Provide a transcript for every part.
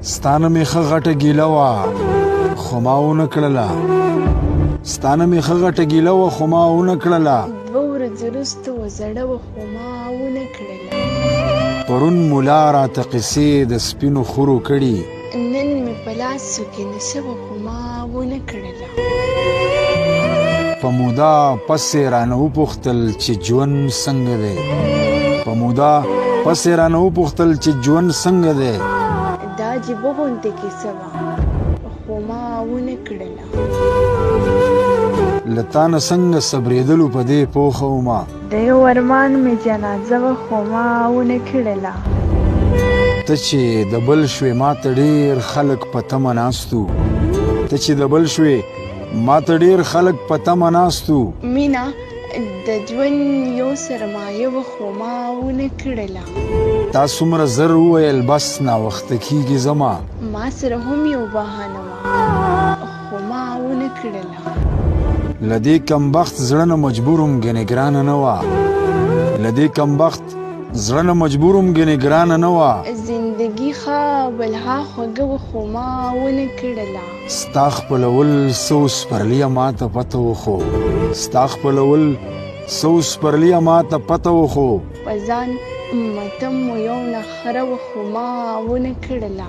ستانه مې ښه غټه ګیله وه خو ما ونه کړله ستانه مې ښه غټه ګیله وه خو ما ونه کړله 2 ورځې وروسته وه زړه وه خو ما ونه کړله پرون ملا راته قصې د سپینو خورو کړي نن مې په لاسو کې نشه وه خو ما ونه کړله په مودا پسې رانه وپوښتل چې ژوند څنګه دی په مودا پسې رانه وپوښتل چې ژوند څنګه دی دا عجیبه غوندې کیسه وه خو ما ونه کړله له تانه څنګه صبرېدلو په دې پوښه ومه د یو ارمان مې جنازه وه خو ما ونه کړله ته چې د بل شوې ما ته ډېر خلک په تمه ناست وو ته چې د بل شوې ما ته ډېر خلک په تمه ناست وو مینا د ژوند یو سرمایه وه خو ما ونه کړله تا څومره زر وویل بس ناوخته کېږي زما ما سره هم یو بهانه وه خو ما ونه کړله له دې کمبخت زړه نه مجبور وم ګنې ګرانه نه وه له دې کمبخت زړه نه مجبور وم ګنې ګرانه نه وه زندګي ښه بلها خوږه وه خو ما ونه کړله ستا خپلول څه سپرلیه ما ته پته وخو ستا خپلول څه سپرلیه ما ته پته وخو په ځان متم مو یو نخره وه خو ما ونه کړله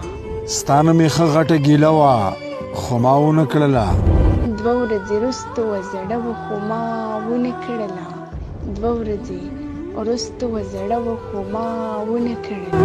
ستانه مې ښه غټه ګیله وه خو ما ونه کړله 2 ورځې وروسته وه زړه وه خو ما ونه کړله 2 ورځې وروسته وه زړه وه خو ما ونه کړله